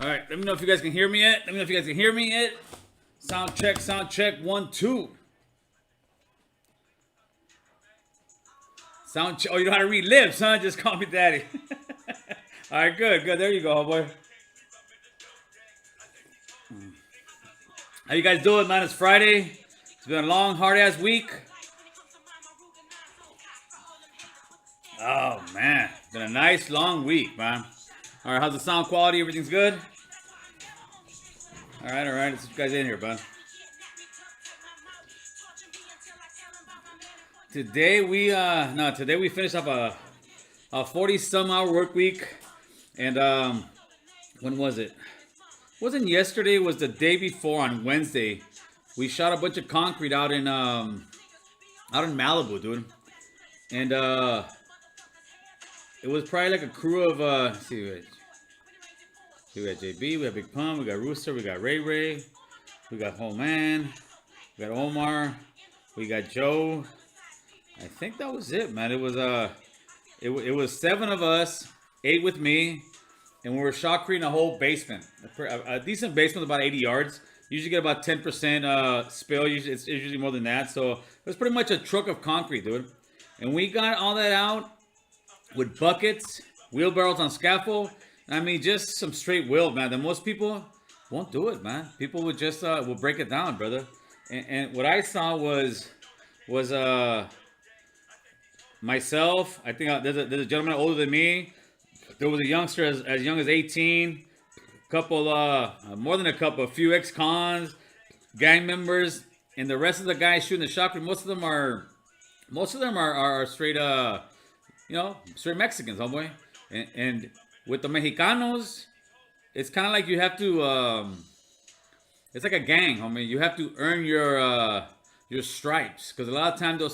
All right, let me know if you guys can hear me yet. Let me know if you guys can hear me yet. Sound check, 1, 2. Sound check. Oh, you know how to read lips, huh? Just call me daddy. All right, good. There you go, boy. How you guys doing, man? It's Friday. It's been a long, hard-ass week. Oh, man. It's been a nice, long week, man. All right, how's the sound quality? Everything's good? All right. Let's get you guys in here, bud. Today we finished up a 40-some hour work week. And when was it? It wasn't yesterday, it was the day before on Wednesday. We shot a bunch of concrete out in Malibu, dude. And it was probably like a crew of let's see, we got JB, we got Big Pun, we got Rooster, we got Ray Ray, we got Whole Man, we got Omar, we got Joe. I think that was it, man. It was 7 of us, 8 with me, and we were shotcreting a whole basement. A decent basement, about 80 yards. Usually get about 10% spill. It's usually more than that. So it was pretty much a truck of concrete, dude. And we got all that out with buckets, wheelbarrows on scaffold. I mean, just some straight will, man. That most people won't do it, man. People would just will break it down, brother. And what I saw was myself. I think there's a gentleman older than me. There was a youngster as young as 18. More than a couple, a few ex-cons, gang members, and the rest of the guys shooting the shotgun. Most of them are straight, straight Mexicans, homeboy. And with the Mexicanos, it's kind of like you have to. It's like a gang, homie. You have to earn your stripes, because a lot of times they'll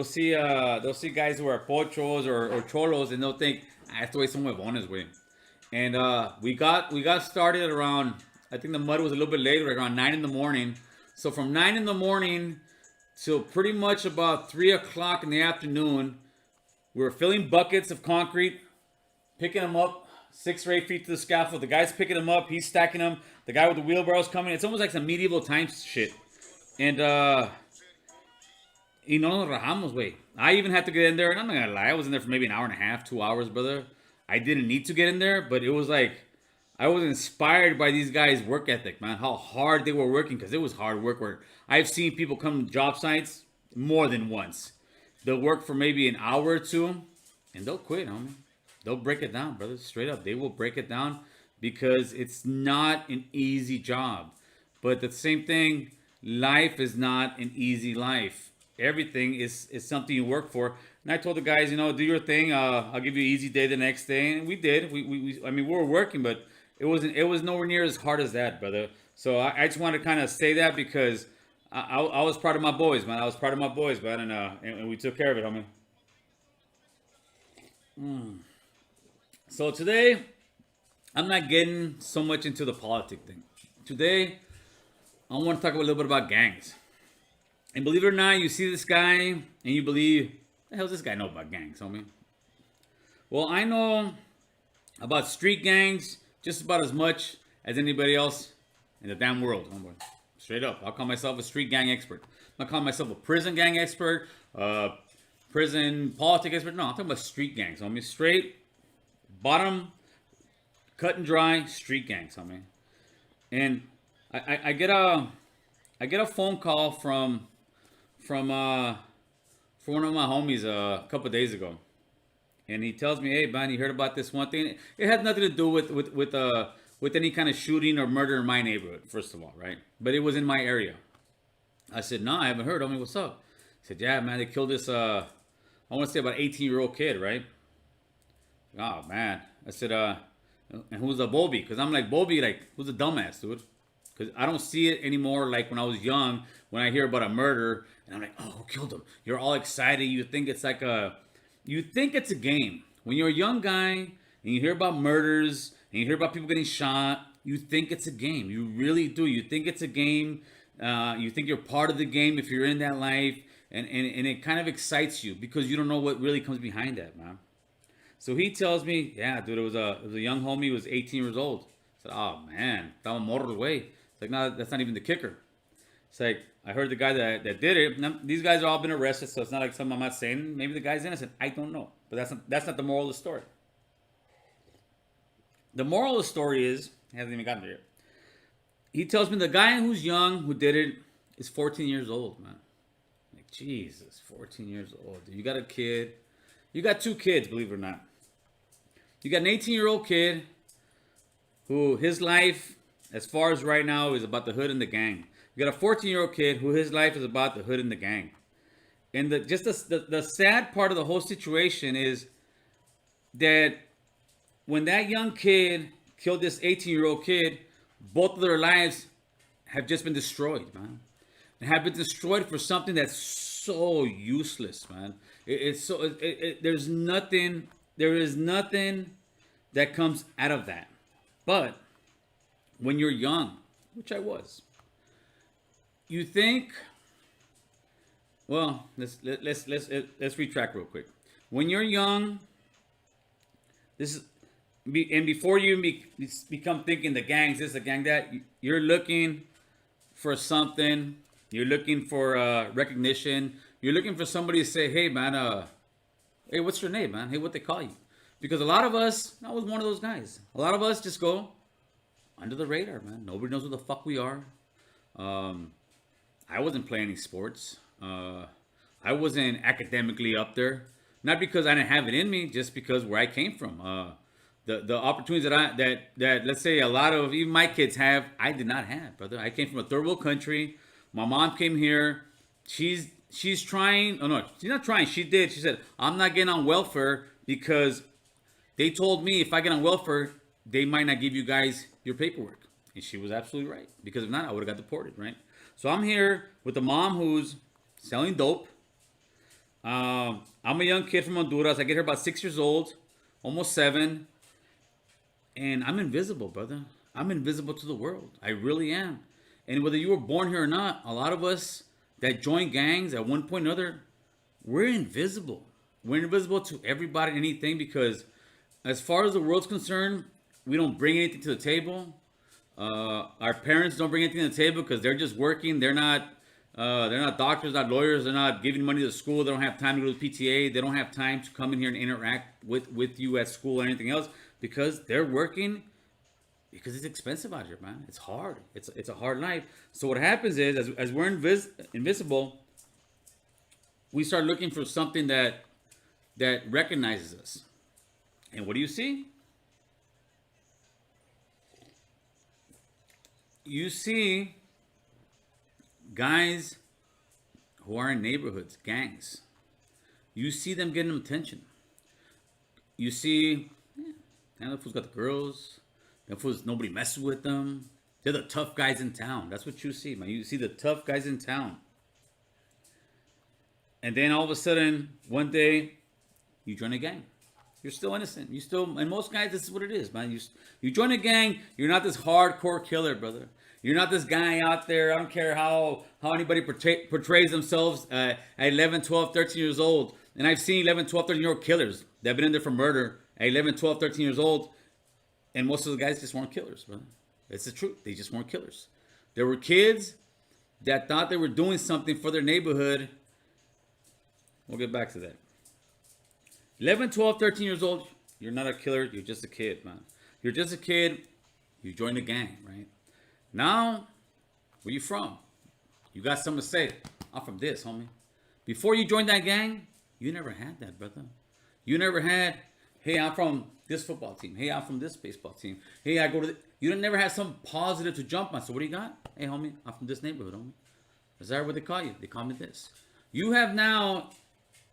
see guys who are pochos or cholos, and they'll think, este güey son huevones, güey. And we got started around, I think the mud was a little bit later, like around 9 in the morning. So from 9 in the morning till pretty much about 3 o'clock in the afternoon, we were filling buckets of concrete, picking them up 6 or 8 feet to the scaffold. The guy's picking them up, he's stacking them. The guy with the wheelbarrow's coming. It's almost like some medieval times shit. And y no nos rajamos, güey. I even had to get in there, and I'm not gonna lie, I was in there for maybe an hour and a half, 2 hours, brother. I didn't need to get in there, but it was like, I was inspired by these guys' work ethic, man. How hard they were working, because it was hard work. Where I've seen people come to job sites more than once. They'll work for maybe an hour or two, and they'll quit, homie. They'll break it down, brother. Straight up, they will break it down, because it's not an easy job. But the same thing, life is not an easy life. Everything is something you work for. And I told the guys, do your thing. I'll give you an easy day the next day, and we did. We were working, but it was nowhere near as hard as that, brother. So I just wanted to kind of say that, because I was proud of my boys, man. I was proud of my boys, man, and we took care of it, homie. So today, I'm not getting so much into the politic thing. Today, I want to talk a little bit about gangs. And believe it or not, you see this guy, and you believe, the hell does this guy know about gangs, homie? Well, I know about street gangs just about as much as anybody else in the damn world, homeboy. Straight up. I'll call myself a street gang expert. I'm not calling myself a prison gang expert, prison politic expert. No, I'm talking about street gangs, homie. Straight, bottom, cut and dry street gangs, homie. And I get a phone call from one of my homies a couple days ago, and he tells me, "Hey, man, you heard about this one thing? It had nothing to do with any kind of shooting or murder in my neighborhood, first of all, right? But it was in my area." I said, "No, I haven't heard. Homie, what's up?" He said, "Yeah, man, they killed this I want to say about 18-year-old kid, right?" Oh man, I said, "And who's the Bobby?" Because I'm like, Bobby, like, who's the dumbass, dude? Because I don't see it anymore like when I was young, when I hear about a murder, and I'm like, oh, who killed him? You're all excited. You think it's a game. When you're a young guy, and you hear about murders, and you hear about people getting shot, you think it's a game. You really do. You think it's a game. You think you're part of the game if you're in that life, and it kind of excites you, because you don't know what really comes behind that, man. So he tells me, yeah, dude, it was a young homie who was 18 years old. said, oh man, estaba morro way. It's like, no, that's not even the kicker. It's like, I heard the guy that did it. Now, these guys have all been arrested, so it's not like something I'm not saying. Maybe the guy's innocent. I don't know. But that's not the moral of the story. The moral of the story is, he hasn't even gotten there yet. He tells me the guy who's young, who did it, is 14 years old, man. Like, Jesus, 14 years old. You got a kid. You got two kids, believe it or not. You got an 18-year-old kid who his life, as far as right now, is about the hood and the gang. You got a 14-year-old kid who his life is about the hood and the gang. And the sad part of the whole situation is that when that young kid killed this 18-year-old kid, both of their lives have just been destroyed, man. And have been destroyed for something that's so useless, man. There is nothing that comes out of that. But when you're young, which I was, you think, well, let's retract real quick. When you're young, before you become thinking the gangs this, the gang that, you're looking for something. You're looking for recognition. You're looking for somebody to say, hey man, hey, what's your name, man? Hey, what they call you? Because a lot of us, I was one of those guys. A lot of us just go under the radar, man. Nobody knows who the fuck we are. I wasn't playing any sports. I wasn't academically up there. Not because I didn't have it in me, just because where I came from. The opportunities that let's say a lot of even my kids have, I did not have, brother. I came from a third world country. My mom came here. She's trying. Oh no, she's not trying. She did. She said, I'm not getting on welfare because they told me if I get on welfare, they might not give you guys your paperwork. And she was absolutely right. Because if not, I would have got deported, right? So I'm here with a mom who's selling dope. I'm a young kid from Honduras. I get here about 6 years old, almost 7. And I'm invisible, brother. I'm invisible to the world. I really am. And whether you were born here or not, a lot of us that join gangs at one point or another, we're invisible. We're invisible to everybody and anything because as far as the world's concerned, we don't bring anything to the table. Our parents don't bring anything to the table because they're just working. They're not doctors, not lawyers. They're not giving money to school. They don't have time to go to PTA. They don't have time to come in here and interact with you at school or anything else because they're working. Because it's expensive out here, man. It's hard. It's a hard life. So what happens is, as we're invisible, we start looking for something that recognizes us. And what do you see? You see guys who are in neighborhoods, gangs. You see them getting attention. You see, yeah, that fool's got the girls. That fool's, nobody messes with them. They're the tough guys in town. That's what you see, man. You see the tough guys in town. And then all of a sudden, one day, you join a gang. You're still innocent. And most guys, this is what it is, man. You join a gang, you're not this hardcore killer, brother. You're not this guy out there. I don't care how anybody portrays themselves at 11, 12, 13 years old. And I've seen 11, 12, 13-year-old killers that have been in there for murder at 11, 12, 13 years old. And most of the guys just weren't killers, brother. It's the truth. They just weren't killers. There were kids that thought they were doing something for their neighborhood. We'll get back to that. 11, 12, 13 years old, you're not a killer. You're just a kid, man. You're just a kid. You joined a gang, right? Now, where you from? You got something to say. I'm from this, homie. Before you joined that gang, you never had that, brother. You never had, hey, I'm from this football team. Hey, I'm from this baseball team. Hey, I go to you never had some positive to jump on. So what do you got? Hey, homie, I'm from this neighborhood, homie. Is that what they call you? They call me this. You have now,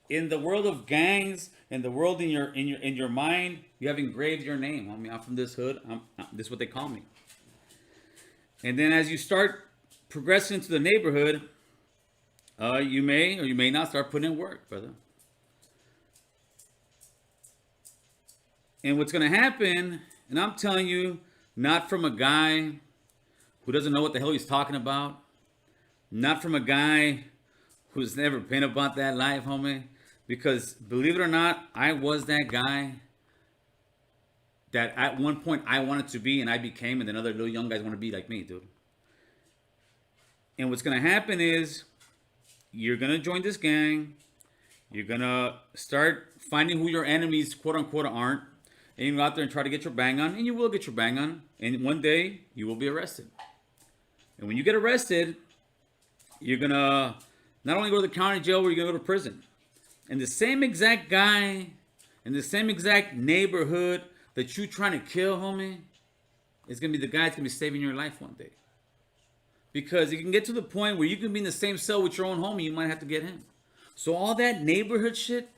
in the world of gangs, in the world in your mind, you have engraved your name. Homie, I'm from this hood. This is what they call me. And then as you start progressing into the neighborhood, you may or you may not start putting in work, brother. And what's going to happen, and I'm telling you, not from a guy who doesn't know what the hell he's talking about, not from a guy who's never been about that life, homie, because believe it or not, I was that guy that at one point I wanted to be and I became, and then other little young guys want to be like me, dude. And what's gonna happen is you're gonna join this gang. You're gonna start finding who your enemies, quote unquote, aren't, and you go out there and try to get your bang on, and you will get your bang on, and one day you will be arrested. And when you get arrested, you're gonna not only go to the county jail, where you're gonna go to prison. And the same exact guy in the same exact neighborhood that you trying to kill, homie, is gonna be the guy that's gonna be saving your life one day. Because it can get to the point where you can be in the same cell with your own homie, you might have to get him. So all that neighborhood shit,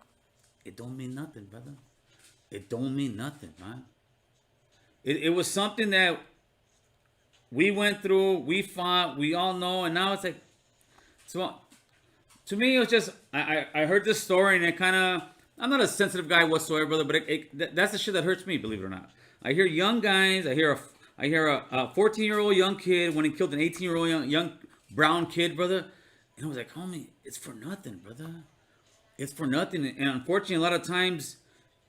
it don't mean nothing, brother. It don't mean nothing, man. It was something that we went through, we fought, we all know, and now it's like, so to me, it was just, I heard this story, and it kind of, I'm not a sensitive guy whatsoever, brother, but that's the shit that hurts me, believe it or not. I hear young guys, I hear a 14-year-old young kid when he killed an 18-year-old young brown kid, brother. And I was like, homie, it's for nothing, brother. It's for nothing. And unfortunately, a lot of times,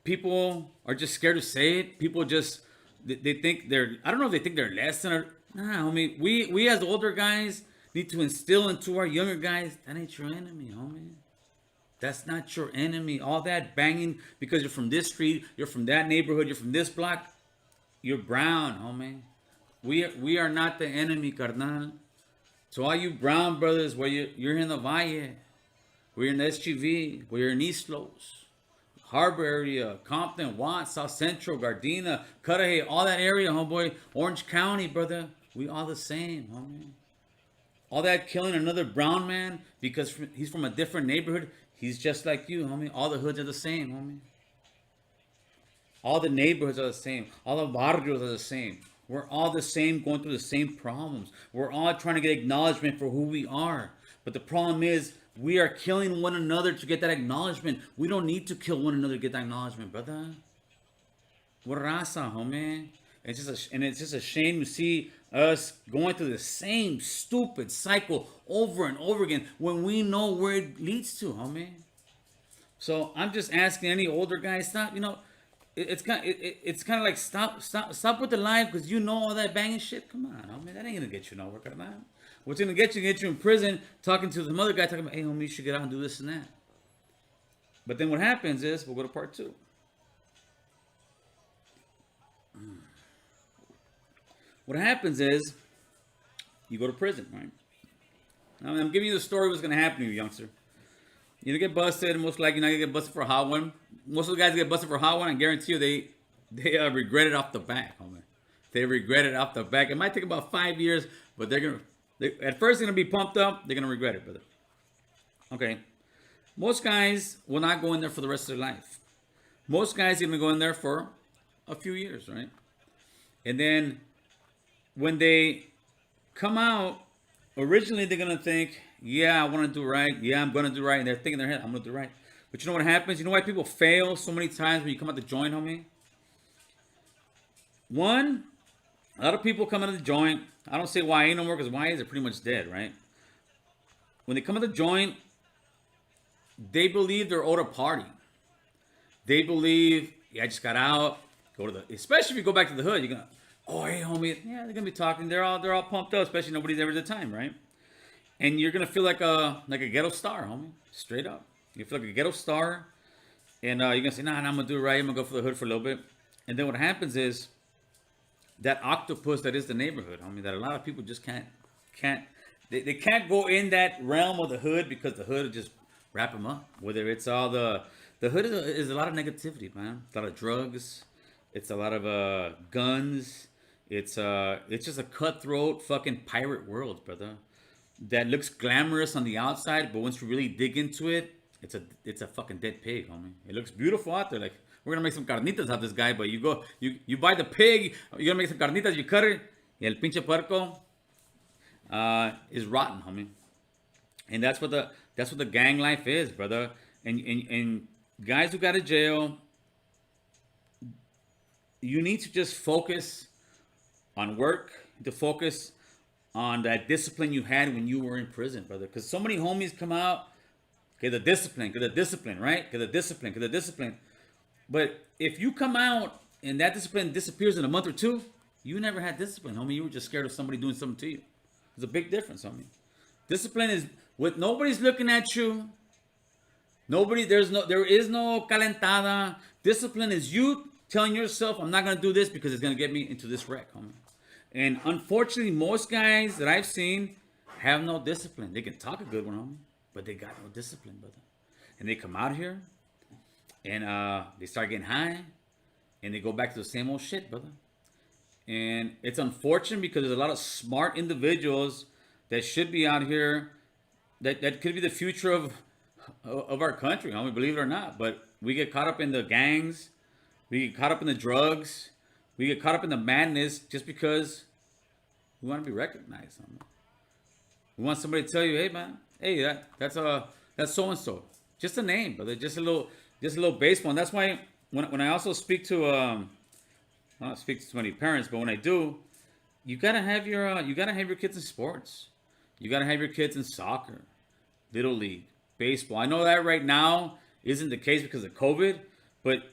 people are just scared to say it. People just, they think they're, I don't know if they think they're less than, or, nah, homie. We as older guys need to instill into our younger guys, that ain't your enemy, homie. That's not your enemy. All that banging because you're from this street, you're from that neighborhood, you're from this block, you're brown, homie. We are not the enemy, carnal. So all you brown brothers, where you're in the Valle, where you're in the SGV, where you're in East Los, Harbor area, Compton, Watts, South Central, Gardena, Cudahy, all that area, homeboy, Orange County, brother. We all the same, homie. All that killing another brown man because he's from a different neighborhood, he's just like you, homie. All the hoods are the same, homie. All the neighborhoods are the same. All the barrios are the same. We're all the same, going through the same problems. We're all trying to get acknowledgement for who we are. But the problem is, we are killing one another to get that acknowledgement. We don't need to kill one another to get that acknowledgement, brother. We're raza, homie. It's just a shame to see us going through the same stupid cycle over and over again when we know where it leads to, homie. So I'm just asking any older guys, stop. It's kind of like stop with the life, because you know all that banging shit. Come on, homie, that ain't gonna get you nowhere, man. What's gonna get you in prison, talking to the other guy, talking about, hey, homie, you should get out and do this and that. But then what happens is, we'll go to part 2. What happens is, you go to prison, right? Now, I'm giving you the story of what's gonna happen to you, youngster. You're gonna get busted, most likely you're not gonna get busted for a hot one. Most of the guys that get busted for a hot one, I guarantee you, they regret it off the back, homie. They regret it off the back. It might take about 5 years, but at first they're gonna be pumped up. They're gonna regret it, brother. Okay. Most guys will not go in there for the rest of their life. Most guys are gonna go in there for a few years, right? And then when they come out, originally they're gonna think, yeah, I want to do right. Yeah, I'm gonna do right. And they're thinking in their head, I'm gonna do right. But you know what happens? You know why people fail so many times when you come out the joint, homie? One, a lot of people come out of the joint. I don't say YA no more, because YAs are pretty much dead, right? When they come out the joint, they believe they're owed a party. They believe, yeah, I just got out. Especially if you go back to the hood, you're gonna, oh, hey, homie, yeah, they're gonna be talking. They're all pumped up, especially nobody's ever at the time, right? And you're gonna feel like a ghetto star, homie. Straight up. You feel like a ghetto star. And you're gonna say, nah, I'm gonna do it right. I'm gonna go for the hood for a little bit. And then what happens is, that octopus that is the neighborhood, homie, that a lot of people just can't they can't go in that realm of the hood, because the hood will just wrap them up. Whether it's all the hood is a lot of negativity, man. It's a lot of drugs. It's a lot of guns. It's just a cutthroat fucking pirate world, brother. That looks glamorous on the outside, but once you really dig into it, it's a fucking dead pig, homie. It looks beautiful out there. Like, we're gonna make some carnitas out of this guy, but you buy the pig, you're gonna make some carnitas, you cut it, y el pinche puerco is rotten, homie. And that's what the gang life is, brother. And guys who got to jail, you need to just focus on work, to focus on that discipline you had when you were in prison, brother. Because so many homies come out, get the discipline, right? Get the discipline. But if you come out and that discipline disappears in a month or two, you never had discipline, homie. You were just scared of somebody doing something to you. There's a big difference, homie. Discipline is with nobody's looking at you. There is no calentada. Discipline is you telling yourself, I'm not gonna do this because it's gonna get me into this wreck, homie. And unfortunately, most guys that I've seen have no discipline. They can talk a good one, homie, but they got no discipline, brother. And they come out here and they start getting high and they go back to the same old shit, brother. And it's unfortunate because there's a lot of smart individuals that should be out here that could be the future of our country, homie, believe it or not. But we get caught up in the gangs, we get caught up in the drugs, we get caught up in the madness just because we want to be recognized, homie. We want somebody to tell you, hey man, hey that's so and so, just a name, brother, just a little baseball. And that's why when I also speak to I don't speak to too many parents, but when I do, you gotta have your kids in sports. You gotta have your kids in soccer, little league, baseball. I know that right now isn't the case because of COVID, but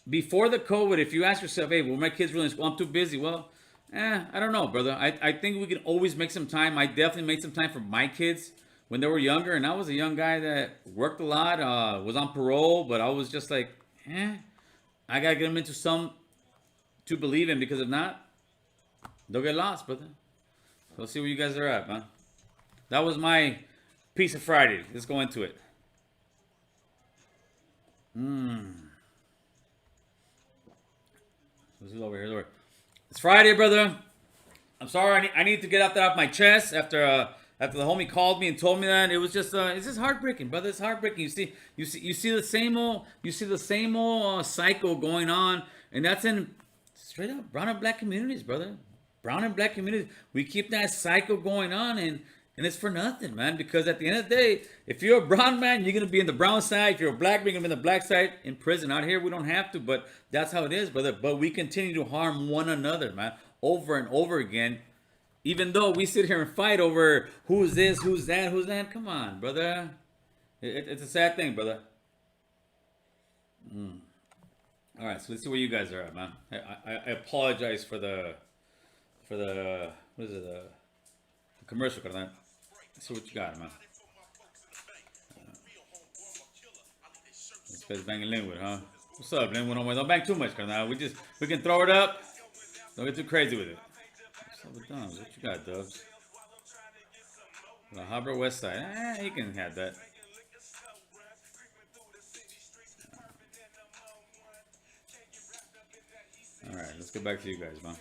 before the COVID, if you ask yourself, hey, well, my kids really in school, I'm too busy. Well, I don't know, brother. I think we can always make some time. I definitely made some time for my kids when they were younger, and I was a young guy that worked a lot, was on parole, but I was just like, I gotta get them into some to believe in, because if not, they'll get lost, brother. So let's see where you guys are at, man. That was my piece of Friday. Let's go into it. This is over here. It's Friday, brother. I'm sorry. I need to get that off my chest after the homie called me and told me that. It was just it's just heartbreaking, brother. It's heartbreaking. You see the same old cycle going on, and that's in straight up brown and black communities, brother. Brown and black communities. We keep that cycle going on, and it's for nothing, man. Because at the end of the day, if you're a brown man, you're gonna be in the brown side. If you're a black man, you're gonna be in the black side in prison. Out here, we don't have to, but that's how it is, brother. But we continue to harm one another, man, over and over again. Even though we sit here and fight over who's this, who's that, who's that. Come on, brother. It's a sad thing, brother. All right, so let's see where you guys are at, man. I apologize for the what is it, the commercial, carnal. Let's see what you got, man. This guy's banging Linwood, huh? What's up, Linwood? Don't bang too much, carnal. We can throw it up. Don't get too crazy with it. What's up with Dubs? What you got, Dubs? The Harbor West Side. You can have that. All right, let's get back to you guys, man.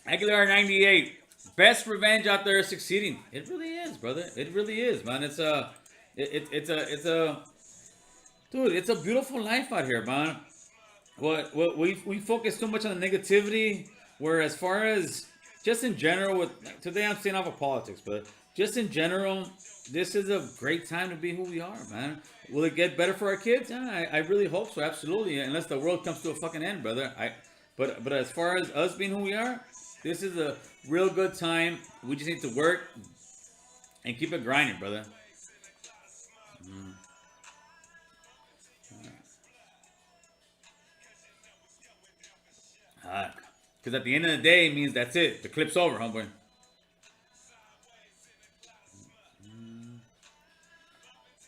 Aguilar 98. Best revenge out there is succeeding. It really is, brother. It really is, man. It's a dude, it's a beautiful life out here, man. What we focus too much on the negativity, where as far as just in general, today I'm staying off of politics, but just in general, this is a great time to be who we are, man. Will it get better for our kids? Yeah, I really hope so, absolutely. Unless the world comes to a fucking end, brother. But as far as us being who we are, this is a real good time. We just need to work and keep it grinding, brother. Because at the end of the day, it means that's it. The clip's over, homeboy.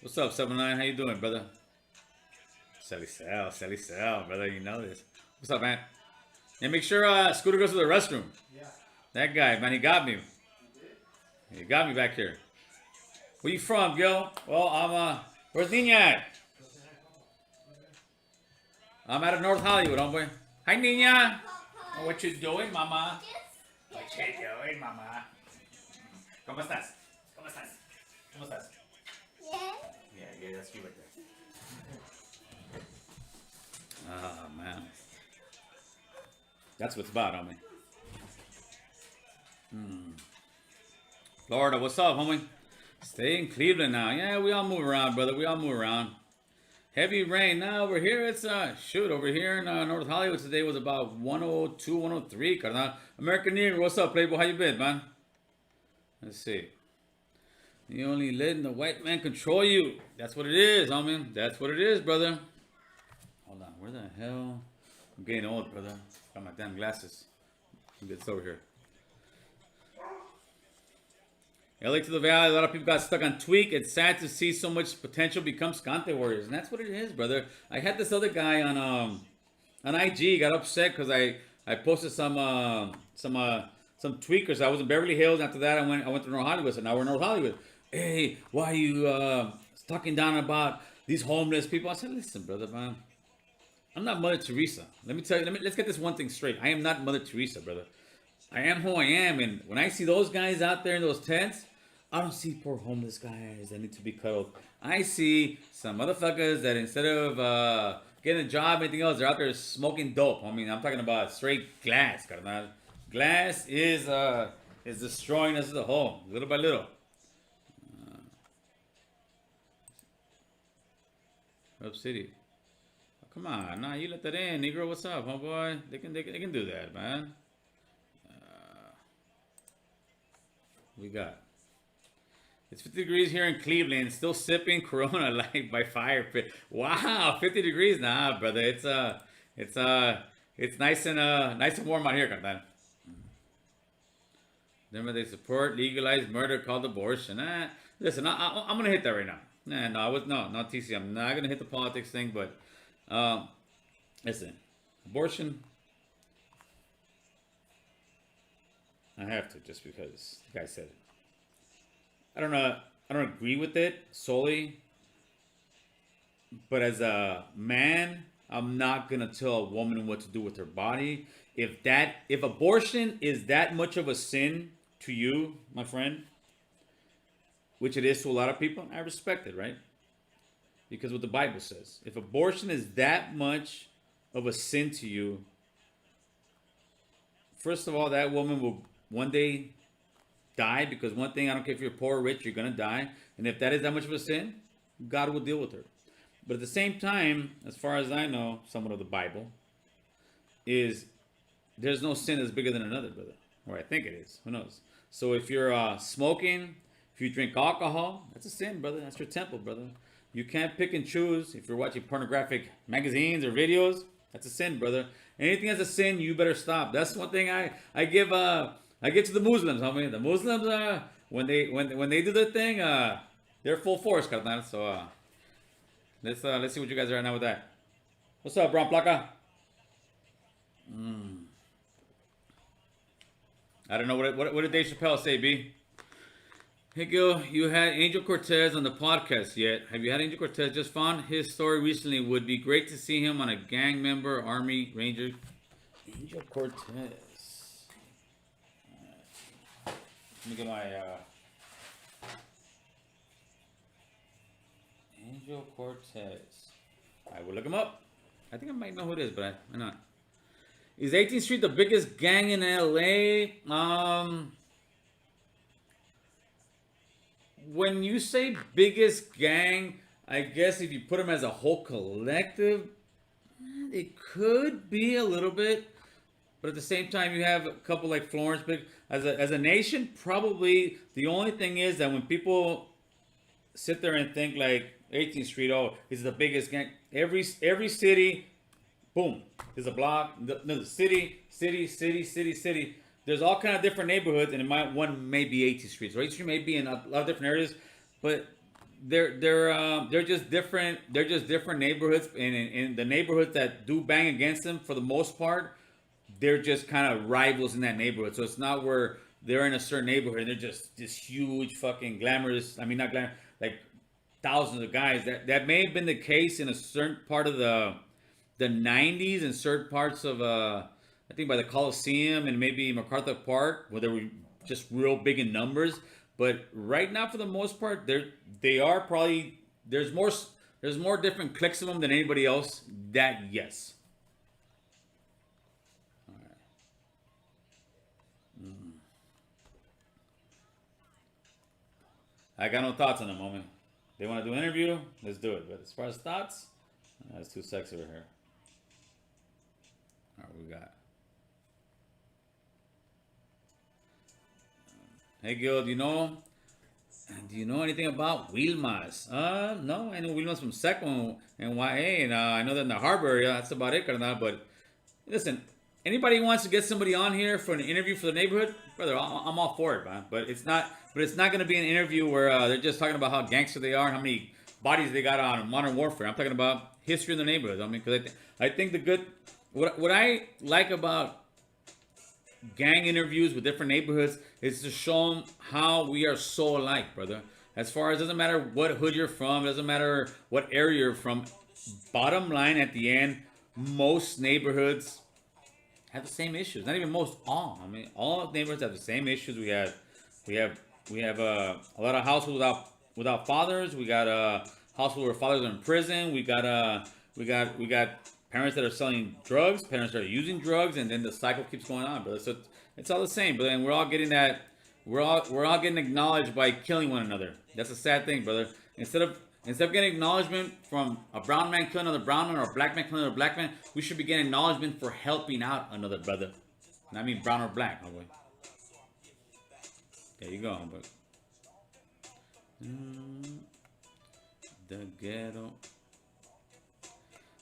What's up, 79? How you doing, brother? Sally Sal, brother. You know this. What's up, man? And make sure Scooter goes to the restroom. Yeah. That guy, man, he got me. He got me back here. Where you from, Gil? Well, I'm where's Nina at? I'm out of North Hollywood, homeboy. Hi, Nina. Oh, what you doing, mama? What you doing, mama? ¿Cómo estás? ¿Cómo estás? ¿Cómo estás? Yeah, that's you right there. Oh, man. That's what's about, homie. Florida, what's up, homie? Stay in Cleveland now. Yeah, we all move around, brother. We all move around. Heavy rain. Now over here, it's over here in North Hollywood today was about 102, 103. Carnal. American Negro, what's up, Playboy? How you been, man? Let's see. You only letting the white man control you. That's what it is, homie. That's what it is, brother. Hold on. Where the hell? I'm getting old, brother. Got my damn glasses. Get this over here. LA to the Valley. A lot of people got stuck on Tweak. It's sad to see so much potential become Scante warriors, and that's what it is, brother. I had this other guy on IG got upset because I posted some tweakers. I was in Beverly Hills. After that, I went to North Hollywood. So now we're in North Hollywood. Hey, why are you talking down about these homeless people? I said, listen, brother, man. I'm not Mother Teresa. Let me tell you. Let's get this one thing straight. I am not Mother Teresa, brother. I am who I am, and when I see those guys out there in those tents, I don't see poor homeless guys that need to be cuddled. I see some motherfuckers that instead of getting a job, anything else, they're out there smoking dope. I mean, I'm talking about straight glass, carnal. Glass is destroying us as a whole, little by little. Up City. Oh, come on, nah, you let that in, Negro. What's up, homeboy? They can do that, man. We got. It's 50 degrees here in Cleveland. Still sipping Corona Light by fire pit. Wow, 50 degrees, nah, brother. It's nice and warm out here, carnal. Remember, they support legalized murder called abortion. Listen, I'm gonna hit that right now. Not TC. I'm not gonna hit the politics thing, but listen, abortion. I have to just because the guy said it. I don't agree with it solely, but as a man, I'm not gonna tell a woman what to do with her body. If abortion is that much of a sin to you, my friend, which it is to a lot of people, I respect it, right? Because what the Bible says, if abortion is that much of a sin to you, first of all, that woman will one day die, because one thing, I don't care if you're poor or rich, you're gonna die. And if that is that much of a sin, God will deal with her. But at the same time, as far as I know, somewhat of the Bible, is there's no sin that's bigger than another, brother. Or I think it is. Who knows? So if you're smoking, if you drink alcohol, that's a sin, brother. That's your temple, brother. You can't pick and choose. If you're watching pornographic magazines or videos, that's a sin, brother. Anything that's a sin, you better stop. That's one thing I give to the Muslims, homie. The Muslims, when they do their thing, they're full force, carnal. So let's see what you guys are at now with that. What's up, Brown Placa? I don't know what did Dave Chappelle say, B? Hey Gil, you had Angel Cortez on the podcast yet? Have you had Angel Cortez? Just found his story recently. Would be great to see him on a gang member, Army Ranger. Angel Cortez. Let me get my Angel Cortez. I will look him up. I think I might know who it is, but why not? Is 18th Street the biggest gang in LA? When you say biggest gang, I guess if you put them as a whole collective, it could be a little bit. But at the same time, you have a couple like Florence. But as a nation, probably the only thing is that when people sit there and think like 18th Street, oh, this is the biggest gang. Every city, boom, there's a block. No, city. There's all kind of different neighborhoods, and one may be 18th Street. So 18th Street may be in a lot of different areas, but they're just different. They're just different neighborhoods, and in the neighborhoods that do bang against them, for the most part, they're just kind of rivals in that neighborhood. So it's not where they're in a certain neighborhood and they're just this huge fucking glamorous. I mean, not glamorous, like thousands of guys. That may have been the case in a certain part of the 90s and certain parts of I think by the Coliseum and maybe MacArthur Park, where they were just real big in numbers. But right now, for the most part, they are probably there's more different cliques of them than anybody else. That yes. All right. I got no thoughts on them, moment. They want to do an interview, let's do it. But as far as thoughts, that's too sexy over here. All right, we got. Hey Gil, do you know Do you know anything about Wilmas? No, I know Wilmas from Seco and YA, and I know that in the harbor area. That's about it, carnal. But listen, anybody wants to get somebody on here for an interview for the neighborhood, brother, I'm all for it, man. But it's not. But it's not going to be an interview where they're just talking about how gangster they are, and how many bodies they got on modern warfare. I'm talking about history in the neighborhood. I mean, because I think the good. What I like about gang interviews with different neighborhoods is to show them how we are so alike, brother. As far as doesn't matter what hood you're from, doesn't matter what area you're from. Bottom line, at the end, most neighborhoods have the same issues. Not even most, all. I mean, all neighborhoods have the same issues. We have a lot of households without fathers. We got households where fathers are in prison. We got parents that are selling drugs, parents that are using drugs, and then the cycle keeps going on, brother. So it's all the same, but then we're all getting that. We're all getting acknowledged by killing one another. That's a sad thing, brother. Instead of getting acknowledgement from a brown man killing another brown man or a black man killing another black man, we should be getting acknowledgement for helping out another brother. And I mean brown or black, homeboy. There you go, homeboy. The ghetto.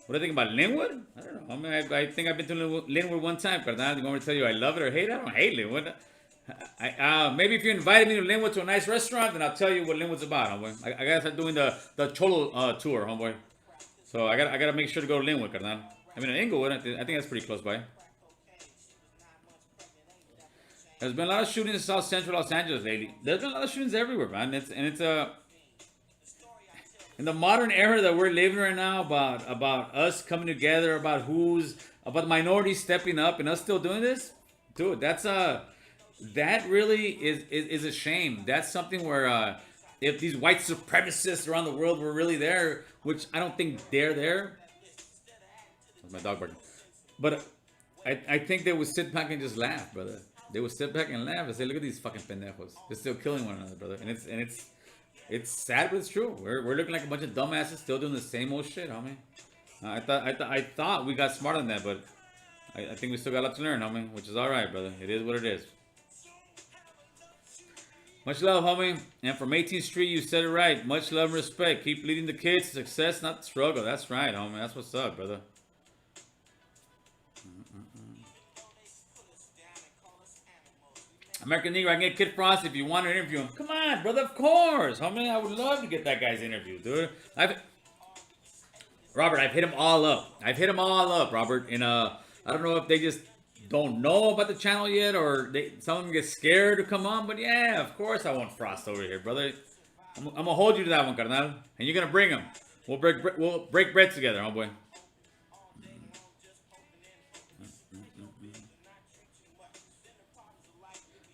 What do you think about Linwood? I don't know. I mean, I think I've been to Linwood one time, but now I'm going to tell you I love it or hate it. I don't hate Linwood. Maybe if you invited me to Linwood to a nice restaurant, then I'll tell you what Linwood's about, homeboy. I gotta start doing the Cholo tour, homeboy. So I gotta make sure to go to Linwood, carnal. I mean, in Inglewood, I think that's pretty close by. There's been a lot of shootings in South Central Los Angeles lately. There's been a lot of shootings everywhere, man. It's in the modern era that we're living right now, about us coming together, about the minorities stepping up and us still doing this, dude. That really is a shame. That's something where if these white supremacists around the world were really there, which I don't think they're there. That's my dog barking. But I think they would sit back and just laugh, brother. They would sit back and laugh and say, "Look at these fucking pendejos. They're still killing one another, brother." And it's sad, but it's true. We're looking like a bunch of dumbasses still doing the same old shit, homie. I thought we got smarter than that, but I think we still got a lot to learn, homie. Which is all right, brother. It is what it is. Much love, homie. And from 18th Street, you said it right. Much love and respect. Keep leading the kids to success, not struggle. That's right, homie. That's what's up, brother. American Negro, I can get Kid Frost if you want to interview him. Come on, brother, of course. Homie, I would love to get that guy's interview, dude. Robert, I've hit him all up. Robert. And I don't know if they just don't know about the channel yet, or some of them get scared to come on. But yeah, of course I want Frost over here, brother. I'm gonna hold you to that one, carnal. And you're gonna bring him. We'll break bread together, homeboy.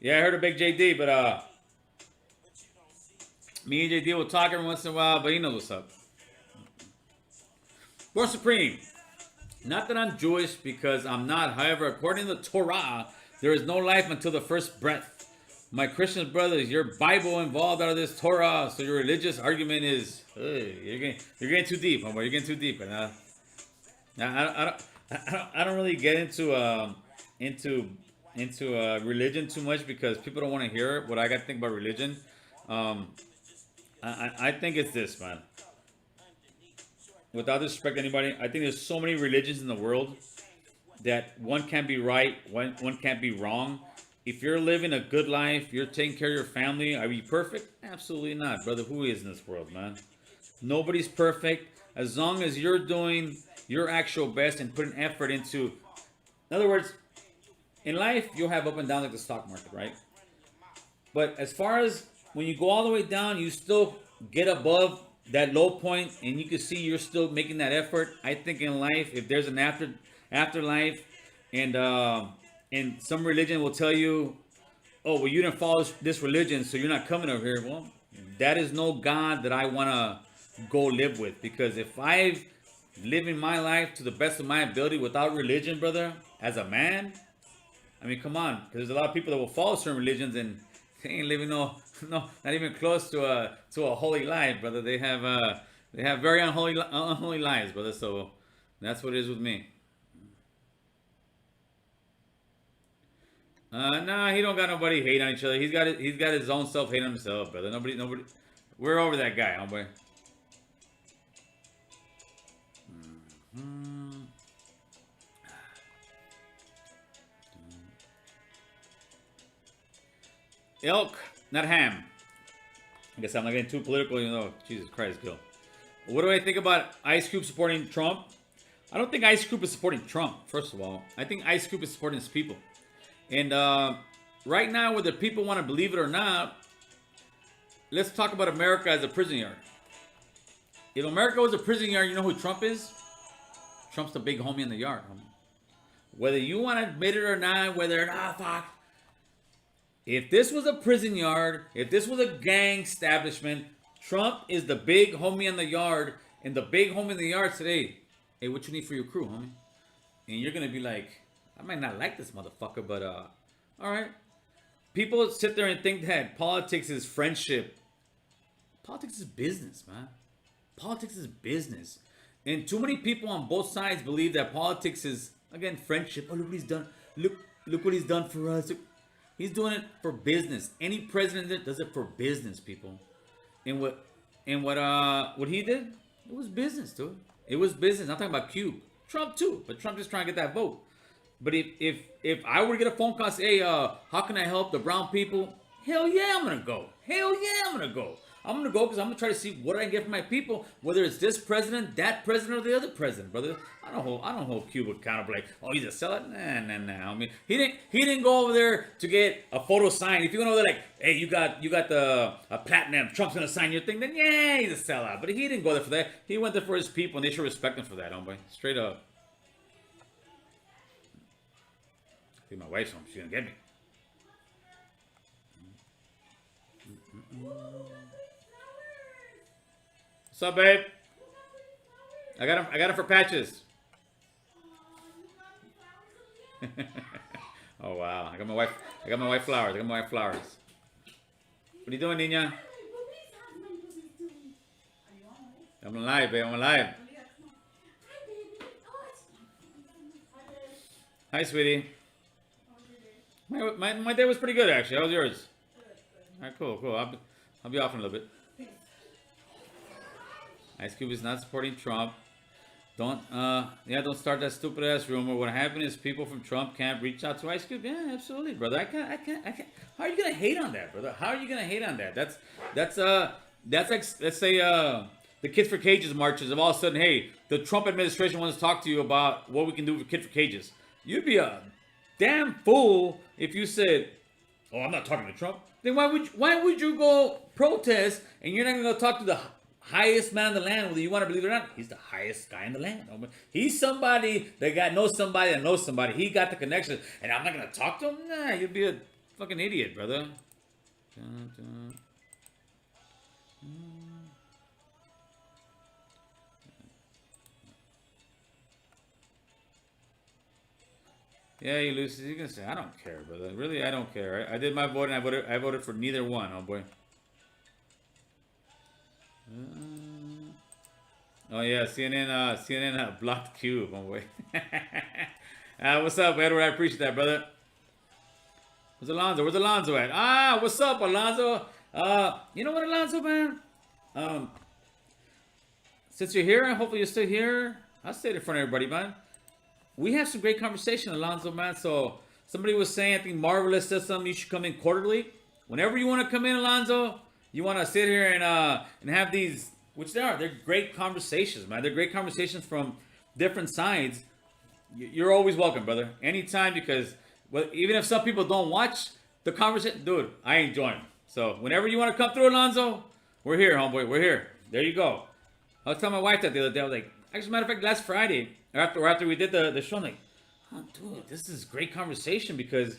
Yeah, I heard of Big JD, but me and JD will talk every once in a while, but he knows what's up. Lord Supreme, not that I'm Jewish, because I'm not. However, according to the Torah, there is no life until the first breath. My Christian brothers, your Bible involved out of this Torah, so your religious argument is, you're getting too deep, homeboy. You're getting too deep, and I don't really get into religion too much, because people don't want to hear what I got to think about religion. I think it's this, man. Without disrespect to anybody, I think there's so many religions in the world that one can't be right, one can't be wrong. If you're living a good life, you're taking care of your family, are you perfect? Absolutely not, brother. Who is in this world, man? Nobody's perfect. As long as you're doing your actual best and putting effort into, in other words, in life, you'll have up and down like the stock market, right? But as far as when you go all the way down, you still get above that low point, and you can see you're still making that effort. I think in life, if there's an afterlife, and some religion will tell you, oh, well, you didn't follow this religion, so you're not coming over here. Well, that is no God that I want to go live with, because if I live in my life to the best of my ability without religion, brother, as a man, I mean, come on, because there's a lot of people that will follow certain religions and they ain't living no, not even close to a holy life, brother. They have very unholy lives, brother. So that's what it is with me. Nah, he don't got nobody hate on each other. He's got his own self hate on himself, brother. Nobody. We're over that guy, homeboy. Elk, not ham. I guess I'm not getting too political, you know. Jesus Christ, Gil. What do I think about Ice Cube supporting Trump? I don't think Ice Cube is supporting Trump, first of all. I think Ice Cube is supporting his people. And right now, whether people want to believe it or not, let's talk about America as a prison yard. If America was a prison yard, you know who Trump is? Trump's the big homie in the yard. Homie. Whether you want to admit it or not, whether, fuck. If this was a prison yard, if this was a gang establishment, Trump is the big homie in the yard. And the big homie in the yard said, hey, what you need for your crew, homie? And you're going to be like, I might not like this motherfucker, but all right. People sit there and think that politics is friendship. Politics is business, man. Politics is business. And too many people on both sides believe that politics is, again, friendship. Oh, look what he's done. Look what he's done for us. He's doing it for business. Any president does it for business, people. And what he did, it was business, dude. It was business. I'm talking about Cube. Trump too, but Trump just trying to get that vote. But if I were to get a phone call and say, hey, how can I help the brown people? Hell yeah, I'm gonna go. Hell yeah, I'm gonna go. I'm gonna go because I'm gonna try to see what I can get for my people, whether it's this president, that president, or the other president, brother. I don't hold Cuba accountable like, oh, he's a sellout. Nah. I mean, he didn't go over there to get a photo signed. If you go over there like, hey, you got the a platinum, Trump's gonna sign your thing, then yeah, he's a sellout. But he didn't go there for that. He went there for his people, and they should respect him for that, homeboy. Straight up. I think my wife's home. She's gonna get me. What's up, babe? I got him for patches. Oh wow! I got my wife flowers. What are you doing, Nina? I'm alive, babe. I'm alive. Hi, sweetie. My day was pretty good, actually. How was yours? All right, cool. I'll be off in a little bit. Ice Cube is not supporting Trump. Don't start that stupid ass rumor. What happened is people from Trump camp reach out to Ice Cube. Yeah, absolutely, brother. I can't. How are you gonna hate on that, brother? How are you gonna hate on that? That's like, let's say the Kids for Cages marches. Of all of a sudden, hey, the Trump administration wants to talk to you about what we can do for Kids for Cages. You'd be a damn fool if you said, "Oh, I'm not talking to Trump." Then why would you go protest and you're not gonna go talk to the highest man in the land, whether you want to believe it or not? He's the highest guy in the land. He's somebody that knows somebody that knows somebody. He got the connection, and I'm not gonna talk to him. Nah, you'd be a fucking idiot, brother. Yeah, you lose. You're gonna say, I don't care, brother. Really, I don't care. I did my vote, and I voted for neither one. Oh boy. Oh yeah, CNN blocked Cube. Oh boy. What's up, Edward? I appreciate that, brother. Where's Alonzo? Where's Alonzo at? What's up, Alonzo? You know what, Alonzo, man? Since you're here, hopefully you're still here. I'll stay in front of everybody, man. We have some great conversation, Alonzo, man. So somebody was saying, I think Marvelous said something, you should come in quarterly. Whenever you want to come in, Alonzo, you want to sit here and have these, which they are. They're great conversations, man. They're great conversations from different sides. You're always welcome, brother. Anytime, because even if some people don't watch the conversation, dude, I enjoy them. So whenever you want to come through, Alonzo, we're here, homeboy. We're here. There you go. I was telling my wife that the other day. I was like, actually, matter of fact, last Friday, after we did the show, I'm like, oh, dude, this is great conversation because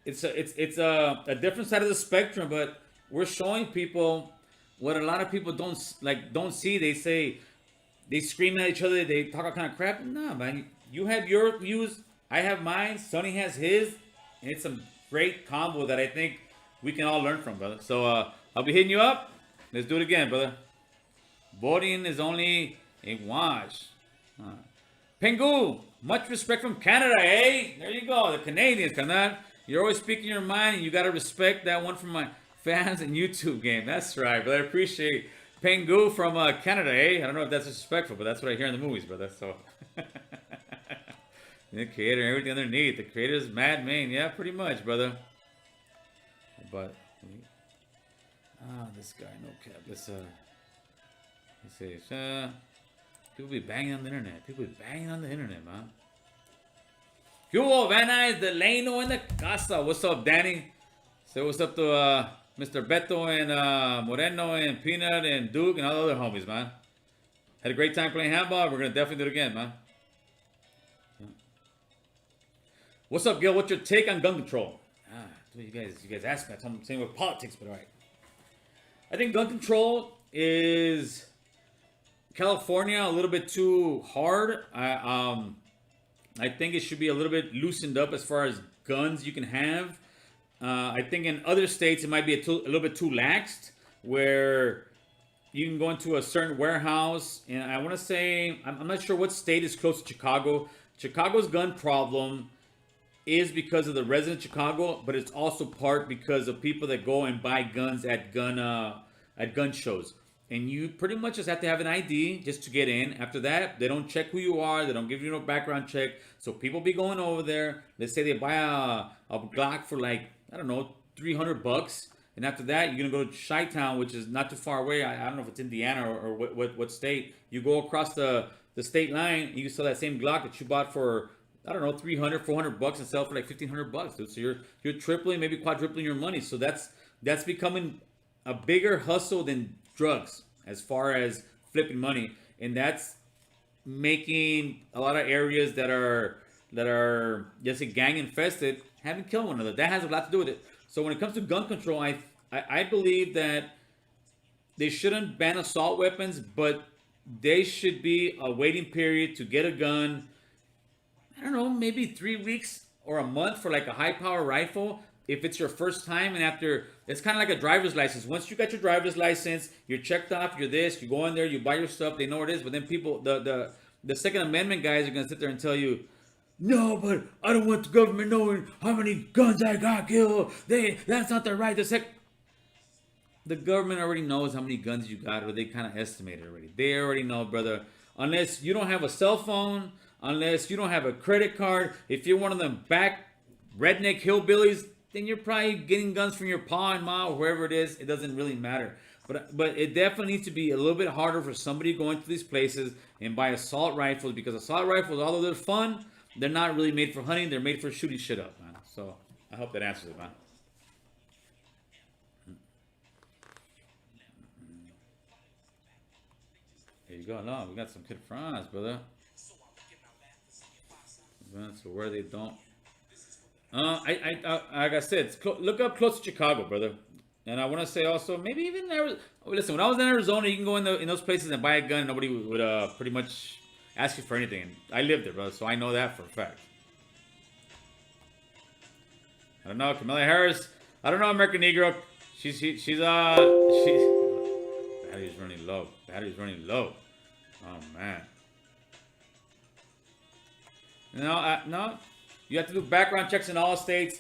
it's a different side of the spectrum, but we're showing people what a lot of people don't see. They scream at each other, they talk all kind of crap. Nah, man, you have your views, I have mine, Sonny has his, and it's a great combo that I think we can all learn from, brother. So I'll be hitting you up. Let's do it again, brother. Voting is only a wash. Pengu, much respect from Canada, eh? There you go, the Canadians, carnal. You're always speaking your mind, and you gotta respect that one from my fans and YouTube game. That's right, but I appreciate Pengu from Canada, eh? I don't know if that's disrespectful, but that's what I hear in the movies, brother. So the creator, everything underneath. The creator is Mad Main, yeah, pretty much, brother. But this guy, no cap. Let's see. People be banging on the internet. People be banging on the internet, man. Yo, Van Nuys, the Leno in the casa. What's up, Danny? Say what's up to Mr. Beto and Moreno and Peanut and Duke and all the other homies, man. Had a great time playing handball. We're gonna definitely do it again, man. What's up, Gil? What's your take on gun control? You guys asked me. I'm saying with politics, but all right. I think gun control is California a little bit too hard. I think it should be a little bit loosened up as far as guns you can have. I think in other states it might be a little bit too laxed, where you can go into a certain warehouse. And I want to say, I'm not sure what state is close to Chicago. Chicago's gun problem is because of the residents of Chicago, but it's also part because of people that go and buy guns at gun shows. And you pretty much just have to have an ID just to get in. After that, they don't check who you are. They don't give you no background check. So people be going over there. Let's say they buy a Glock for like, I don't know, $300. And after that, you're going to go to Chi-Town, which is not too far away. I don't know if it's Indiana or what state. You go across the state line, and you can sell that same Glock that you bought for, I don't know, $300, $400 and sell for like $1,500, dude. So you're tripling, maybe quadrupling your money. So that's becoming a bigger hustle than drugs as far as flipping money, and that's making a lot of areas that are just gang infested having killed one another. That has a lot to do with it. So when it comes to gun control, I believe that they shouldn't ban assault weapons, but they should be a waiting period to get a gun. I don't know, maybe 3 weeks or a month for like a high power rifle. If it's your first time, and after, it's kind of like a driver's license. Once you got your driver's license, you're checked off, you're this, you go in there, you buy your stuff, they know what it is. But then people, the Second Amendment guys are going to sit there and tell you, no, but I don't want the government knowing how many guns I got killed. That's not the right. The government already knows how many guns you got, or they kind of estimate it already. They already know, brother. Unless you don't have a cell phone, unless you don't have a credit card, if you're one of them back redneck hillbillies, then you're probably getting guns from your pa and ma or wherever it is. It doesn't really matter. But it definitely needs to be a little bit harder for somebody going to these places and buy assault rifles, because assault rifles, although they're fun, they're not really made for hunting. They're made for shooting shit up, man. So I hope that answers it, man. There you go. No, we got some kid fries, brother. So where they don't. Like I said, look up close to Chicago, brother. And I want to say also, maybe even Arizona. Listen, when I was in Arizona, you can go in those places and buy a gun, and nobody would pretty much ask you for anything. And I lived there, brother, so I know that for a fact. I don't know, Kamala Harris. I don't know, American Negro. She's battery's running low. Battery's running low. Oh man. No. You have to do background checks in all states.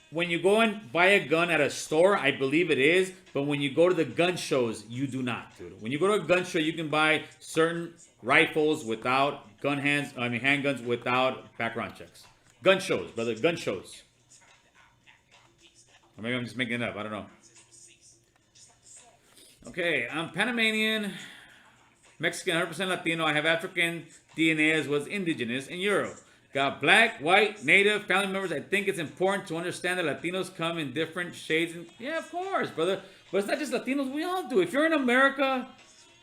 When you go and buy a gun at a store, I believe it is. But when you go to the gun shows, you do not, dude. When you go to a gun show, you can buy certain rifles without handguns without background checks. Gun shows, brother. Gun shows. Or maybe I'm just making it up. I don't know. Okay, I'm Panamanian, Mexican, 100% Latino. I have African DNA as well as indigenous and Euro. Got black, white, native, family members. I think it's important to understand that Latinos come in different shades. And yeah, of course, brother. But it's not just Latinos. We all do. If you're in America,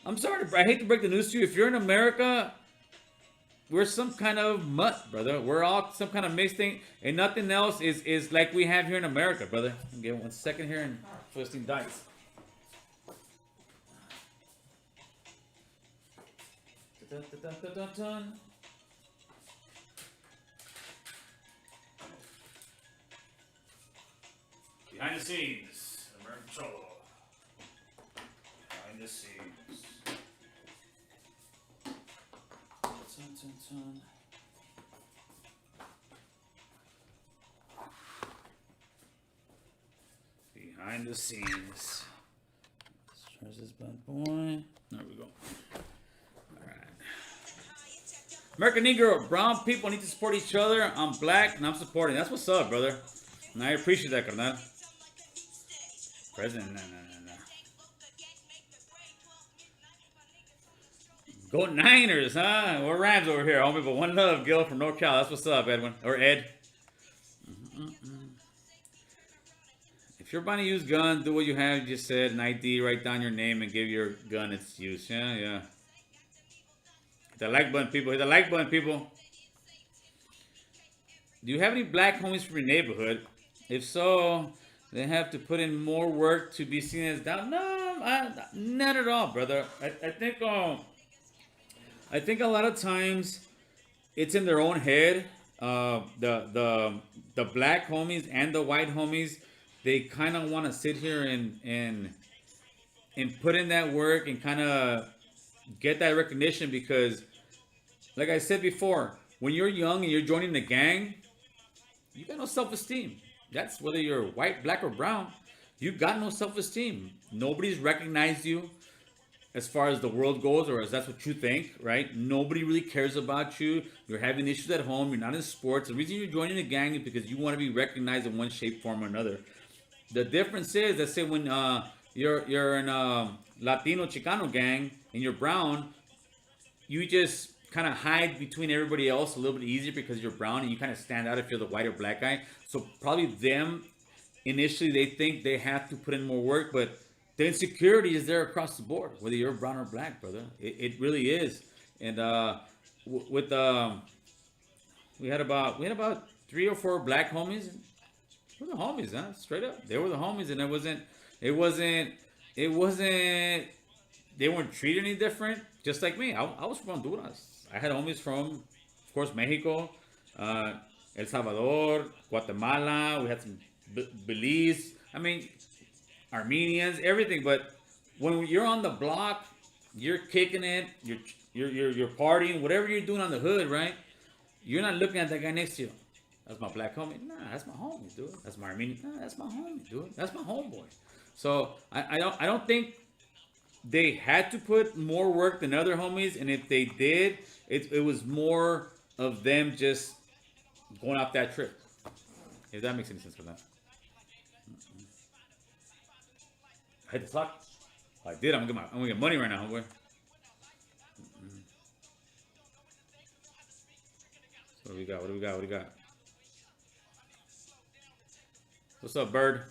I'm sorry, I hate to break the news to you. If you're in America, we're some kind of mutt, brother. We're all some kind of mixed thing. And nothing else is like we have here in America, brother. Give 1 second here and twisting dice. Dun, dun, dun, dun, dun. Behind the scenes, American Trouble. Behind the scenes. Dun, dun, dun. Behind the scenes. Let's charge this bad boy. There we go. Alright. American Negro, brown people need to support each other. I'm black and I'm supporting. That's what's up, brother. And I appreciate that, carnal. President, no. Go Niners, huh? We're Rams over here, homie. But one love, Gil from NorCal. That's what's up, Edwin. Or Ed. If you're buying a used gun, do what you have. You just said an ID, write down your name, and give your gun its use. Yeah. Hit the like button, people. Hit the like button, people. Do you have any black homies from your neighborhood? If so, they have to put in more work to be seen as down. No, not at all, brother. I think a lot of times it's in their own head. The black homies and the white homies, they kind of want to sit here and put in that work and kind of get that recognition because, like I said before, when you're young and you're joining the gang, you got no self-esteem. That's whether you're white, black, or brown. You got no self-esteem. Nobody's recognized you as far as the world goes, or as that's what you think, right? Nobody really cares about you. You're having issues at home. You're not in sports. The reason you're joining the gang is because you want to be recognized in one shape, form, or another. The difference is, let's say when you're in a Latino Chicano gang and you're brown, you just kind of hide between everybody else a little bit easier because you're brown and you kind of stand out if you're the white or black guy. So probably them, initially they think they have to put in more work, but the insecurity is there across the board, whether you're brown or black, brother. It really is. And we had about 3 or 4 black homies. They were the homies, huh? Straight up, they were the homies, and it wasn't. They weren't treated any different. Just like me, I was from Honduras. I had homies from, of course, Mexico, El Salvador, Guatemala. We had some Belize. I mean, Armenians, everything. But when you're on the block, you're kicking it, you're partying, whatever you're doing on the hood, right? You're not looking at that guy next to you. That's my black homie. Nah, that's my homie, dude. That's my Armenian. Nah, that's my homie, dude. That's my homeboy. So I don't think they had to put more work than other homies, and if they did, it was more of them just going off that trip. If that makes any sense for that. I hit the clock. I did. I'm gonna get money right now, homeboy. What do we got? What's up, bird?